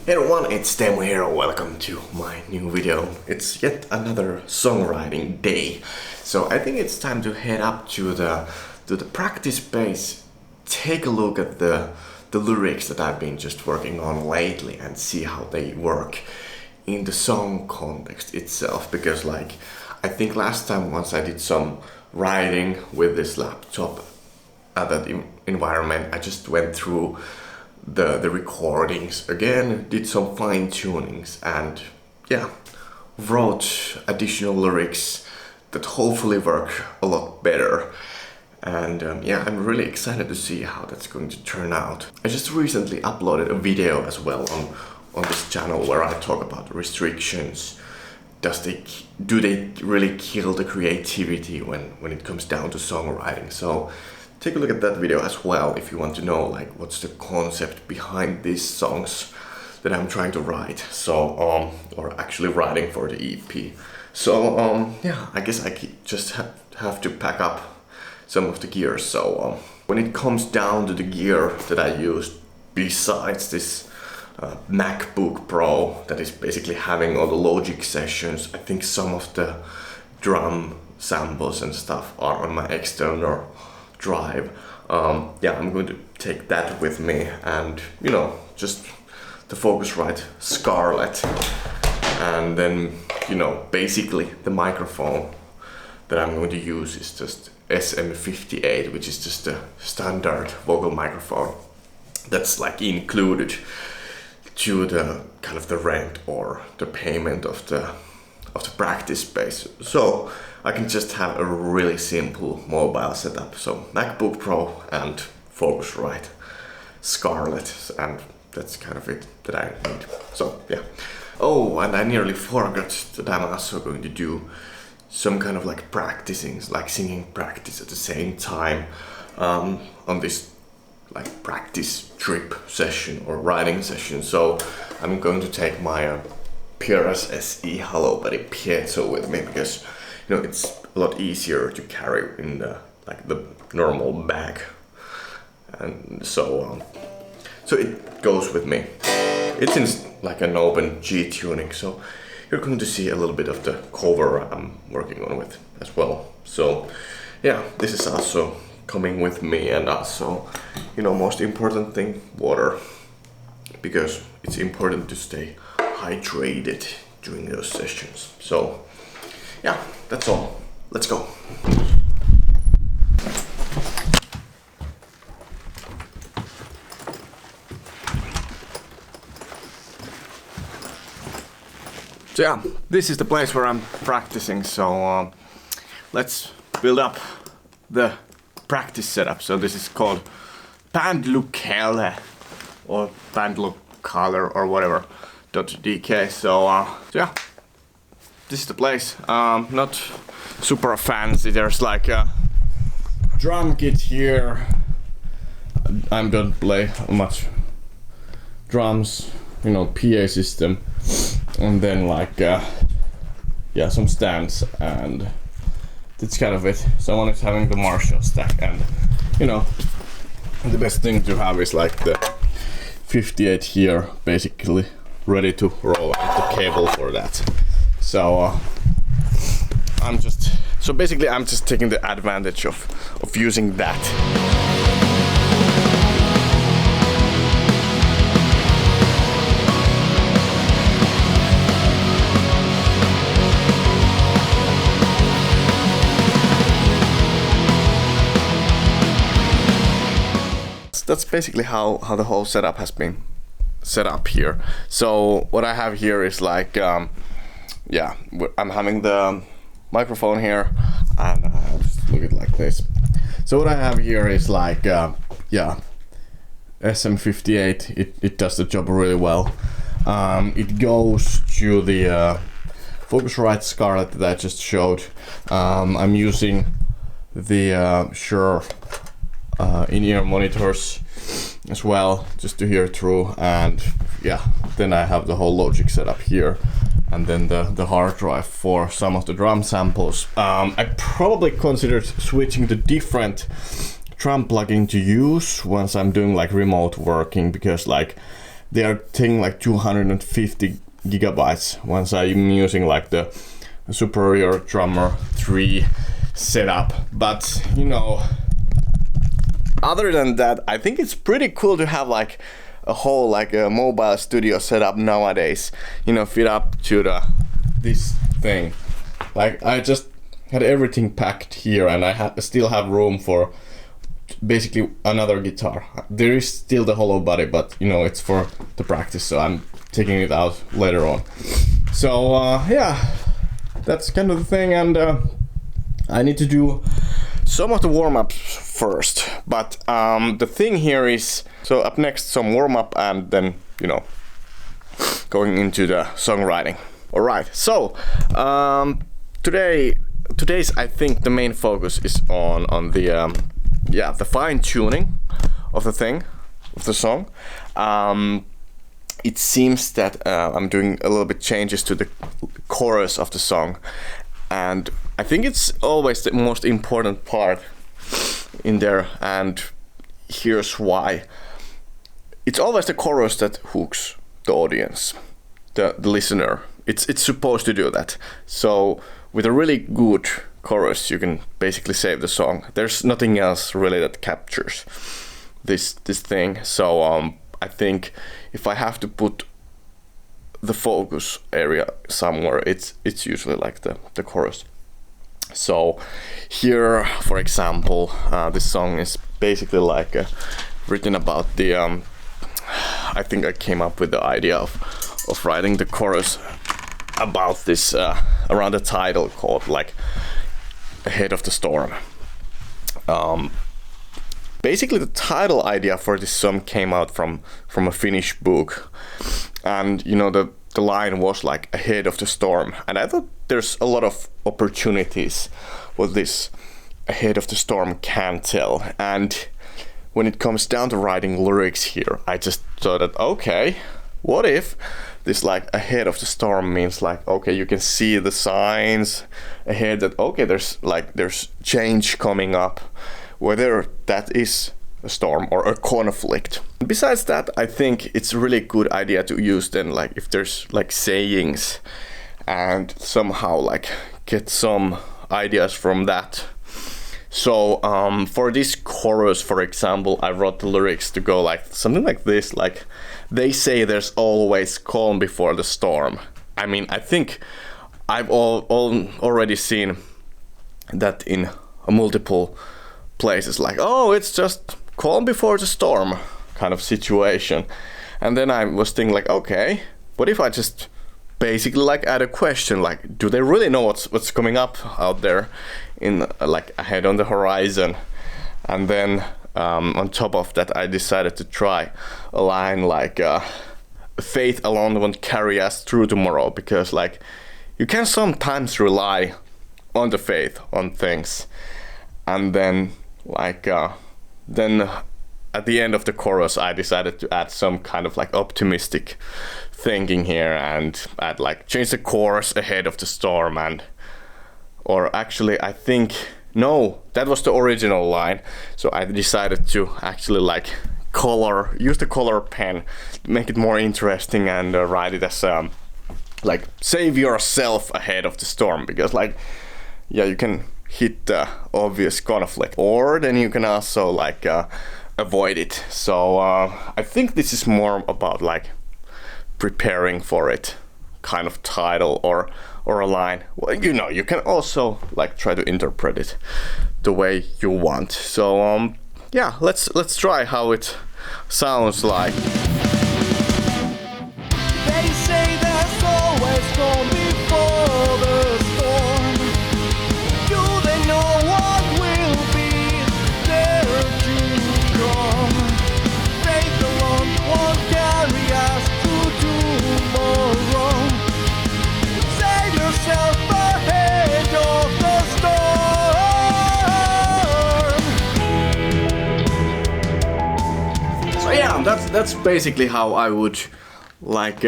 Hey everyone, it's Teemu here. Welcome to my new video. It's yet another songwriting day. So I think it's time to head up to the practice space, take a look at the lyrics that I've been just working on lately and see how they work in the song context itself. Because I think last time once I did some writing with this laptop at that environment, I just went through the recordings again, did some fine tunings, and wrote additional lyrics that hopefully work a lot better. And I'm really excited to see how that's going to turn out. I just recently uploaded a video as well on this channel where I talk about restrictions. Do they really kill the creativity when it comes down to songwriting? So take a look at that video as well if you want to know what's the concept behind these songs that I'm trying to write. So or actually writing for the EP. So I guess I just have to pack up some of the gear. So when it comes down to the gear that I used besides this MacBook Pro that is basically having all the Logic sessions, I think some of the drum samples and stuff are on my external drive. I'm going to take that with me, and just the Focusrite Scarlett, and then basically the microphone that I'm going to use is just SM58, which is just a standard vocal microphone that's included to the kind of the rent or the payment of the practice space. So I can just have a really simple mobile setup. So MacBook Pro and Focusrite Scarlett, and that's kind of it that I need. So yeah. Oh, and I nearly forgot that I'm also going to do some kind of practicing, singing practice at the same time on this practice trip session or writing session. So I'm going to take my PRS SE Hello Buddy Piezo with me, because it's a lot easier to carry in the normal bag, and so it goes with me. It's in an open G tuning, so you're going to see a little bit of the cover I'm working on with as well. So yeah, this is also coming with me, and also most important thing, water, because it's important to stay hydrated during those sessions. So yeah, that's all. Let's go. So yeah, this is the place where I'm practicing. So let's build up the practice setup. So this is called bandlokale or bandlokale or whatever .dk. So yeah, this is the place. Not super fancy. There's a drum kit here. I don't play much drums, PA system, and then some stands, and that's kind of it. Someone is having the Marshall stack, and the best thing to have is the 58 here, basically ready to roll out the cable for that. So I'm just taking the advantage of using that. That's basically how the whole setup has been set up here. So what I have here is I'm having the microphone here, and I'll just look at it like this. So what I have here is SM58. It does the job really well. It goes to the Focusrite Scarlett that I just showed. I'm using the Shure in-ear monitors as well, just to hear through, and then I have the whole Logic setup here, and then the hard drive for some of the drum samples. I probably considered switching to different drum plugin to use once I'm doing remote working, because they are taking like 250 gigabytes once I'm using like the Superior Drummer 3 setup. But you know, other than that, I think it's pretty cool to have like a whole like a mobile studio setup nowadays, you know, fit up to this thing. Like I just had everything packed here, and I still have room for basically another guitar. There is still the hollow body, but you know, it's for the practice, so I'm taking it out later on. So yeah, that's kind of the thing, and I need to do some of the warm-ups first. But the thing here is, so up next some warm-up, and then, you know, going into the songwriting. All right, so today's I think the main focus is on the the fine-tuning of the song. It seems that I'm doing a little bit changes to the chorus of the song, and I think it's always the most important part in there, and here's why. It's always the chorus that hooks the audience, the listener. It's supposed to do that. So with a really good chorus, you can basically save the song. There's nothing else really that captures this thing. So I think if I have to put the focus area somewhere, it's usually like the chorus. So here, for example, this song is basically like written about the I think I came up with the idea of writing the chorus about this around the title called like Ahead of the Storm. Basically the title idea for this song came out from a Finnish book, and you know, the line was like ahead of the storm, and I thought there's a lot of opportunities what this ahead of the storm can tell. And when it comes down to writing lyrics here, I just thought that, okay, what if this like ahead of the storm means like, okay, you can see the signs ahead that, okay, there's change coming up, whether that is a storm or a conflict. Besides that, I think it's a really good idea to use then like if there's like sayings, and somehow like get some ideas from that. So for this chorus, for example, I wrote the lyrics to go like something like this, like they say there's always calm before the storm. I mean, I think I've already seen that in multiple places, like, oh, it's just calm before the storm kind of situation. And then I was thinking like, okay, what if I just basically like add a question, like, do they really know what's coming up out there in like ahead on the horizon? And then on top of that, I decided to try a line like faith alone won't carry us through tomorrow, because like you can sometimes rely on the faith on things, and then like then at the end of the chorus I decided to add some kind of like optimistic thinking here, and add like change the course ahead of the storm, and or actually I think no, that was the original line, so I decided to actually like use the color pen to make it more interesting, and write it as like save yourself ahead of the storm, because like yeah, you can hit the obvious conflict, or then you can also like avoid it. So I think this is more about like preparing for it kind of title or a line. Well, you know, you can also like try to interpret it the way you want. So yeah, let's try how it sounds like. They say there's always storm before the storm. Do they know what will be there to come? Faith alone won't carry us through tomorrow. Save yourself ahead of the storm. So yeah, that's basically how I would like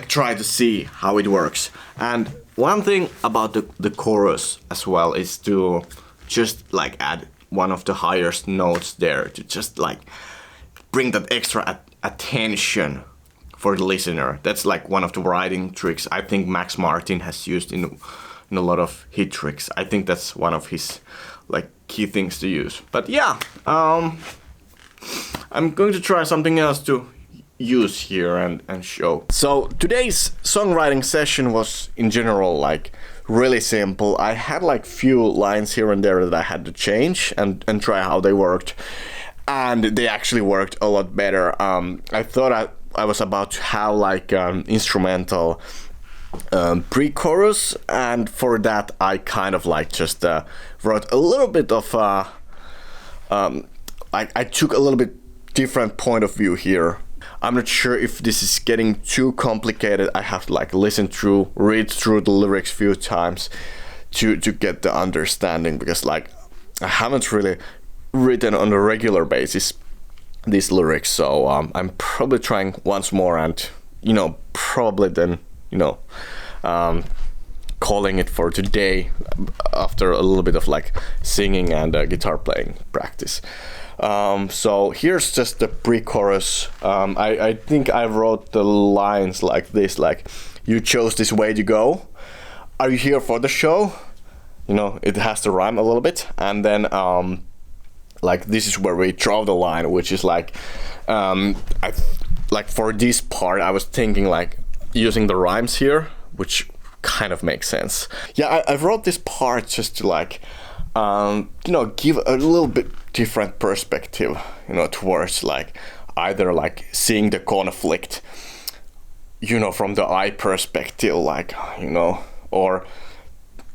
try to see how it works. And one thing about the chorus as well is to just like add one of the highest notes there to just like bring that extra attention for the listener. That's like one of the writing tricks I think Max Martin has used in a lot of hit tricks. I think that's one of his like key things to use. But yeah, I'm going to try something else to use here and show. So today's songwriting session was in general like really simple. I had like few lines here and there that I had to change and try how they worked, and they actually worked a lot better. I thought I was about to have like instrumental pre-chorus, and for that I kind of like just wrote a little bit of I took a little bit different point of view here. I'm not sure if this is getting too complicated. I have to like read through the lyrics a few times to get the understanding, because like I haven't really written on a regular basis these lyrics. So I'm probably trying once more, and probably then calling it for today after a little bit of like singing and guitar playing practice. So here's just the pre-chorus. I think I wrote the lines like this, like, you chose this way to go. Are you here for the show? It has to rhyme a little bit. And then like this is where we draw the line, which is like, like for this part, I was thinking like using the rhymes here, which kind of makes sense. Yeah, I wrote this part just to like, give a little bit different perspective, towards like either like seeing the conflict, from the I perspective, like, or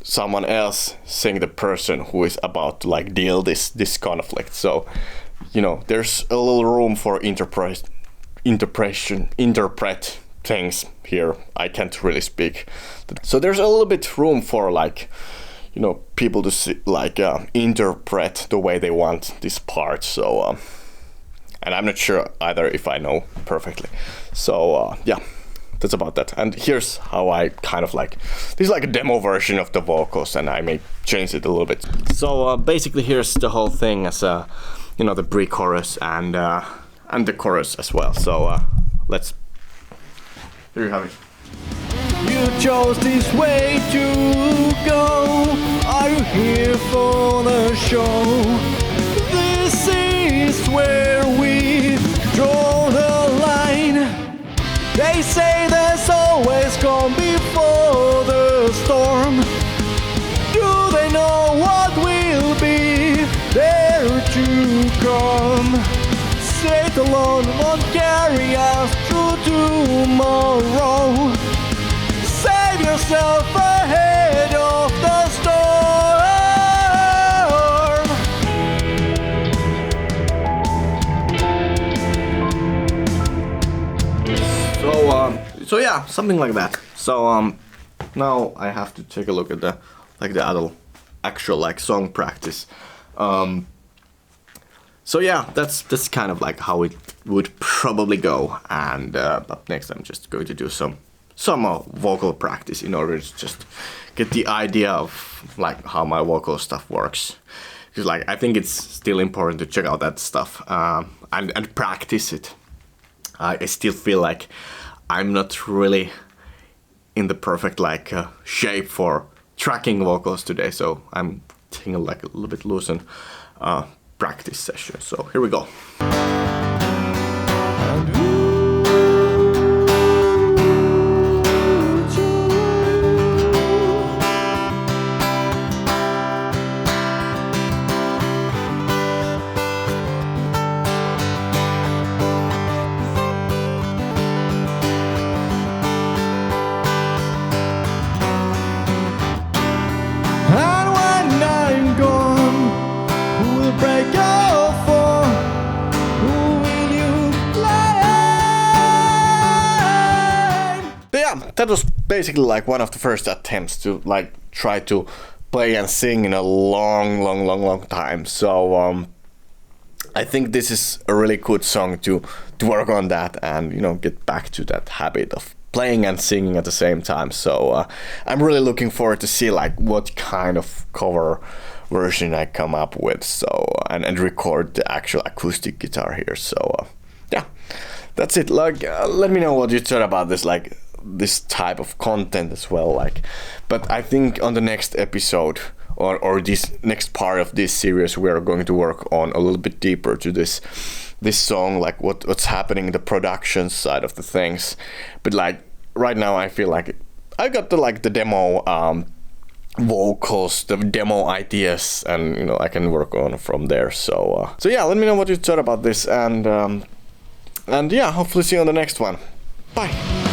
someone else seeing the person who is about to like deal this conflict. So, there's a little room for interpret things here. I can't really speak. So there's a little bit room for like, people to see, like interpret the way they want this part. So and I'm not sure either if I know perfectly. So yeah, that's about that. And here's how I kind of like, this is like a demo version of the vocals, and I may change it a little bit. So basically here's the whole thing as the pre-chorus and the chorus as well. So let's, here you have it. You chose this way to go. Are you here for the show? This is where we draw the line. They say there's always calm before the storm. Do they know what will be there to come? Straight alone won't carry us through tomorrow. Save yourself ahead of the storm. So yeah, something like that. So now I have to take a look at the actual like song practice. So yeah, that's kind of like how it would probably go. And up next, I'm just going to do some vocal practice in order to just get the idea of like how my vocal stuff works. Because like I think it's still important to check out that stuff and practice it. I still feel like I'm not really in the perfect like shape for tracking vocals today, so I'm taking like a little bit loose on practice session. So here we go. That was basically like one of the first attempts to like try to play and sing in a long time. So I think this is a really good song to work on that and get back to that habit of playing and singing at the same time. So I'm really looking forward to see like what kind of cover version I come up with. So and record the actual acoustic guitar here. So yeah. that's it. Like, let me know what you thought about this, like this type of content as well. Like, but I think on the next episode or this next part of this series, we are going to work on a little bit deeper to this song, like what's happening in the production side of the things. But like right now, I feel like I got the demo vocals, the demo ideas, and I can work on from there. So yeah, let me know what you thought about this, and yeah, hopefully see you on the next one. Bye.